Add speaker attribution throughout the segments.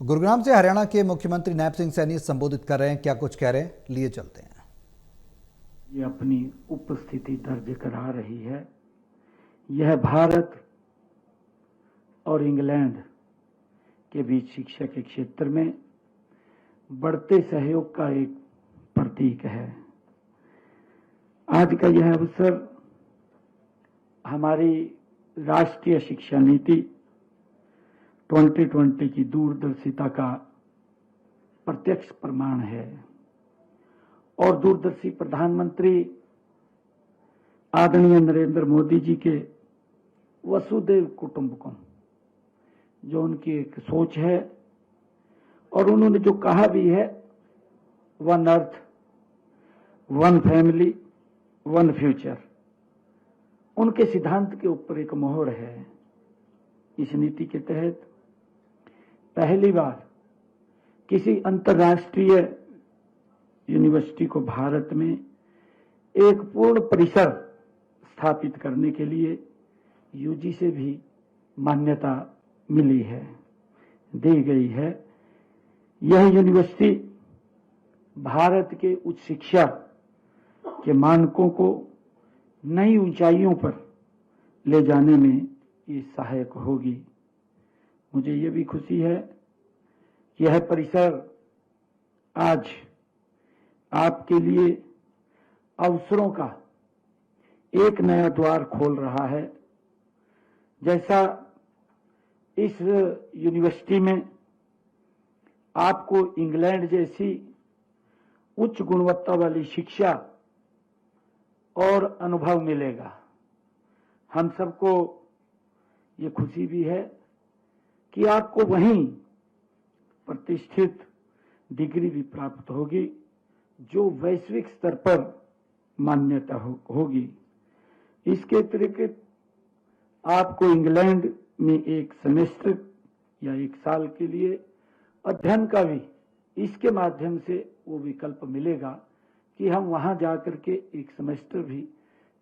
Speaker 1: गुरुग्राम से हरियाणा के मुख्यमंत्री नैब सिंह सैनी संबोधित कर रहे हैं, क्या कुछ कह रहे हैं, लिए चलते हैं।
Speaker 2: ये अपनी उपस्थिति दर्ज करा रही है। यह भारत और इंग्लैंड के बीच शिक्षा के क्षेत्र में बढ़ते सहयोग का एक प्रतीक है। आज का यह अवसर हमारी राष्ट्रीय शिक्षा नीति 2020 की दूरदर्शिता का प्रत्यक्ष प्रमाण है और दूरदर्शी प्रधानमंत्री आदरणीय नरेंद्र मोदी जी के वसुधैव कुटुंबकम जो उनकी एक सोच है और उन्होंने जो कहा भी है, one earth, one family, one future, उनके सिद्धांत के ऊपर एक मोहर है। इस नीति के तहत पहली बार किसी अंतर्राष्ट्रीय यूनिवर्सिटी को भारत में एक पूर्ण परिसर स्थापित करने के लिए यूजी से भी मान्यता मिली है, दी गई है। यह यूनिवर्सिटी भारत के उच्च शिक्षा के मानकों को नई ऊंचाइयों पर ले जाने में ये सहायक होगी। मुझे ये भी खुशी है कि यह परिसर आज आपके लिए अवसरों का एक नया द्वार खोल रहा है। जैसा इस यूनिवर्सिटी में आपको इंग्लैंड जैसी उच्च गुणवत्ता वाली शिक्षा और अनुभव मिलेगा, हम सबको ये खुशी भी है कि आपको वहीं प्रतिष्ठित डिग्री भी प्राप्त होगी जो वैश्विक स्तर पर मान्यता होगी। इसके अतिरिक्त आपको इंग्लैंड में एक सेमेस्टर या एक साल के लिए अध्ययन का भी इसके माध्यम से वो विकल्प मिलेगा कि हम वहां जाकर के एक सेमेस्टर भी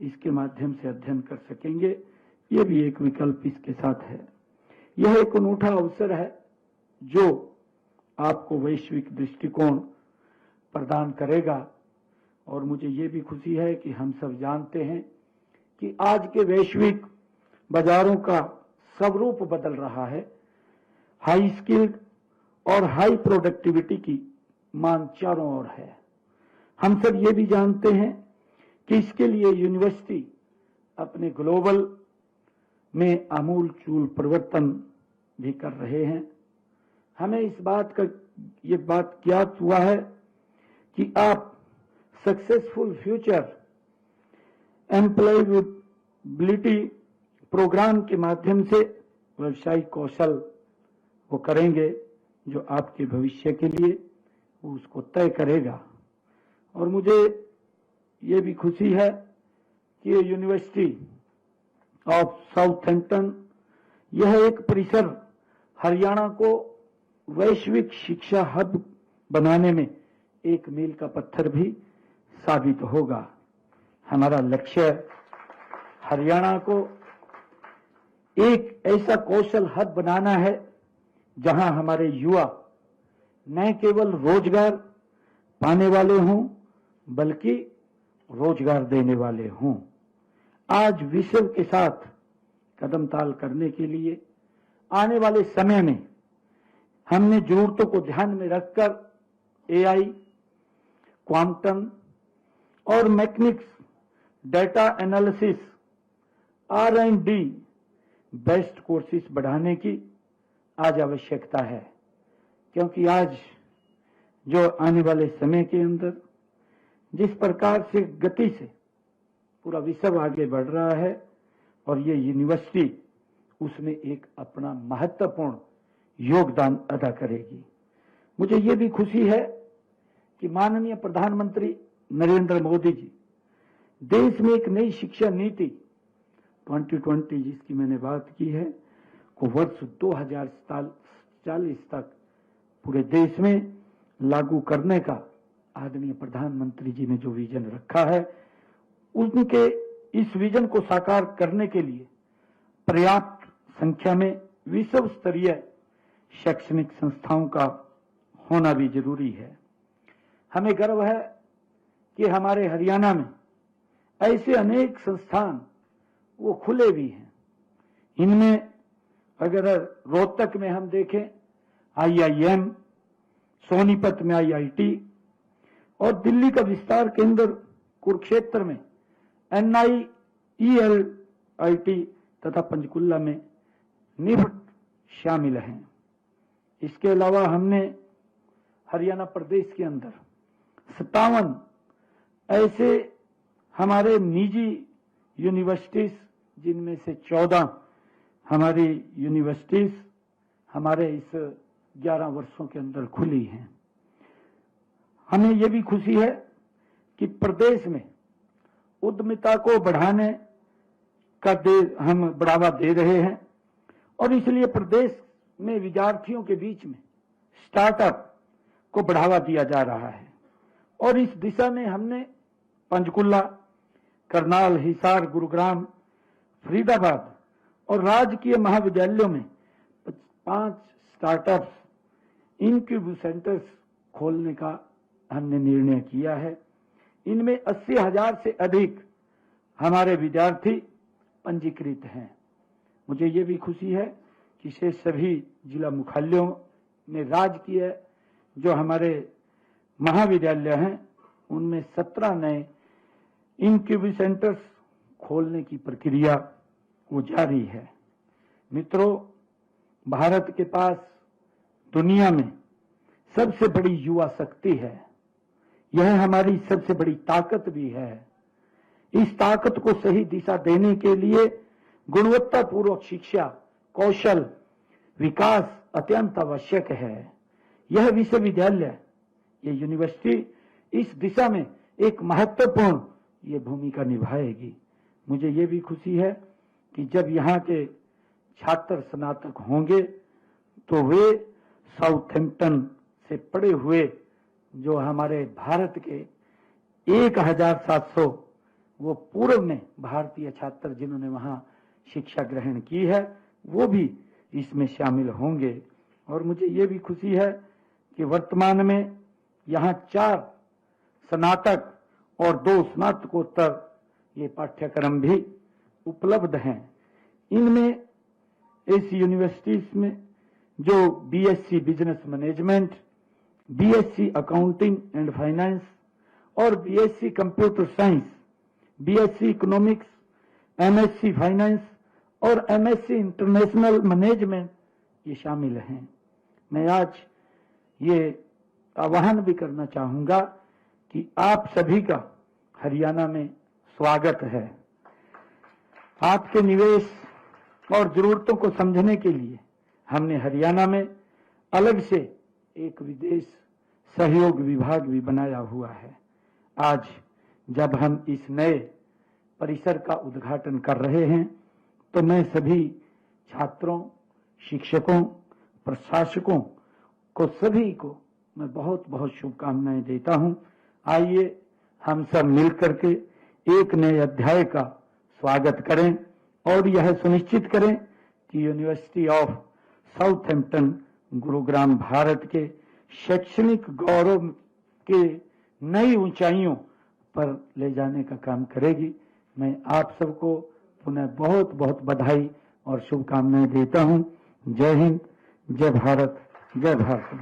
Speaker 2: इसके माध्यम से अध्ययन कर सकेंगे। ये भी एक विकल्प इसके साथ है। यह एक अनूठा अवसर है जो आपको वैश्विक दृष्टिकोण प्रदान करेगा और मुझे ये भी खुशी है कि हम सब जानते हैं कि आज के वैश्विक बाजारों का स्वरूप बदल रहा है। हाई स्किल्ड और हाई प्रोडक्टिविटी की मांग चारों ओर है। हम सब ये भी जानते हैं कि इसके लिए यूनिवर्सिटी अपने ग्लोबल में आमूल चूल परिवर्तन भी कर रहे हैं। हमें इस बात का ये बात ज्ञात हुआ है कि आप सक्सेसफुल फ्यूचर एम्प्लॉयबिलिटी प्रोग्राम के माध्यम से व्यवसायिक कौशल वो करेंगे जो आपके भविष्य के लिए वो उसको तय करेगा। और मुझे ये भी खुशी है कि ये यूनिवर्सिटी ऑफ साउथैम्पटन, यह एक परिसर हरियाणा को वैश्विक शिक्षा हब बनाने में एक मील का पत्थर भी साबित होगा। हमारा लक्ष्य हरियाणा को एक ऐसा कौशल हब बनाना है जहां हमारे युवा न केवल रोजगार पाने वाले हों बल्कि रोजगार देने वाले हों। आज विश्व के साथ कदम ताल करने के लिए आने वाले समय में हमने जरूरतों को ध्यान में रखकर एआई, क्वांटम और mechanics, data analysis, R&D best courses बढ़ाने की आज आवश्यकता है, क्योंकि आज जो आने वाले समय के अंदर जिस प्रकार से गति से पूरा विश्व आगे बढ़ रहा है और ये यूनिवर्सिटी उसमें एक अपना महत्वपूर्ण योगदान अदा करेगी। मुझे ये भी खुशी है कि माननीय प्रधानमंत्री नरेंद्र मोदी जी देश में एक नई शिक्षा नीति 2020 जिसकी मैंने बात की है को वर्ष 2040 तक पूरे देश में लागू करने का आदरणीय प्रधानमंत्री जी ने जो विजन रखा है, उनके इस विजन को साकार करने के लिए पर्याप्त संख्या में विश्व स्तरीय शैक्षणिक संस्थाओं का होना भी जरूरी है। हमें गर्व है कि हमारे हरियाणा में ऐसे अनेक संस्थान वो खुले भी हैं। इनमें अगर रोहतक में हम देखें IIM, सोनीपत में IIT और दिल्ली का विस्तार केंद्र कुरुक्षेत्र में NIELIT तथा पंचकुला में निफ्ट शामिल हैं। इसके अलावा हमने हरियाणा प्रदेश के अंदर 57 ऐसे हमारे निजी यूनिवर्सिटीज, जिनमें से 14 हमारी यूनिवर्सिटीज हमारे इस 11 वर्षों के अंदर खुली हैं। हमें यह भी खुशी है कि प्रदेश में उद्यमिता को बढ़ाने का हम बढ़ावा दे रहे हैं और इसलिए प्रदेश में विद्यार्थियों के बीच में स्टार्टअप को बढ़ावा दिया जा रहा है और इस दिशा में हमने पंचकुला, करनाल, हिसार, गुरुग्राम, फरीदाबाद और राजकीय महाविद्यालयों में 5 स्टार्टअप्स इनक्यूब सेंटर्स खोलने का हमने निर्णय किया है। इनमें 80,000 से अधिक हमारे विद्यार्थी पंजीकृत हैं। मुझे ये भी खुशी है कि शेष सभी जिला मुख्यालयों में राजकीय जो हमारे महाविद्यालय हैं उनमें 17 नए इनक्यूब सेंटर्स खोलने की प्रक्रिया वो जारी है। मित्रों, भारत के पास दुनिया में सबसे बड़ी युवा शक्ति है। यह हमारी सबसे बड़ी ताकत भी है। इस ताकत को सही दिशा देने के लिए गुणवत्तापूर्वक शिक्षा, कौशल विकास अत्यंत आवश्यक है। यह विश्वविद्यालय, ये यूनिवर्सिटी इस दिशा में एक महत्वपूर्ण ये भूमिका निभाएगी। मुझे ये भी खुशी है कि जब यहाँ के छात्र स्नातक होंगे तो वे साउथहैम्पटन से पढ़े हुए जो हमारे भारत के 1700 वो पूर्व में भारतीय छात्र जिन्होंने वहां शिक्षा ग्रहण की है वो भी इसमें शामिल होंगे। और मुझे ये भी खुशी है कि वर्तमान में यहाँ 4 स्नातक और 2 स्नातकोत्तर ये पाठ्यक्रम भी उपलब्ध हैं। इनमें इस यूनिवर्सिटीज में जो BSc business management, BSc accounting and finance और BSc computer science, BSc economics, MSc finance और MSc इंटरनेशनल मैनेजमेंट ये शामिल हैं। मैं आज ये आह्वान भी करना चाहूंगा कि आप सभी का हरियाणा में स्वागत है। आपके निवेश और जरूरतों को समझने के लिए हमने हरियाणा में अलग से एक विदेश सहयोग विभाग भी बनाया हुआ है। आज जब हम इस नए परिसर का उद्घाटन कर रहे हैं तो मैं सभी छात्रों, शिक्षकों, प्रशासकों को सभी को मैं बहुत बहुत शुभकामनाएं देता हूं। आइए हम सब मिलकर के एक नए अध्याय का स्वागत करें और यह सुनिश्चित करें कि university of Southampton Gurugram Bharat के शैक्षणिक गौरव के नई ऊंचाइयों पर ले जाने का काम करेगी। मैं आप सबको पुनः बहुत बहुत बधाई और शुभकामनाएं देता हूं। जय हिंद, जय भारत, जय भारत।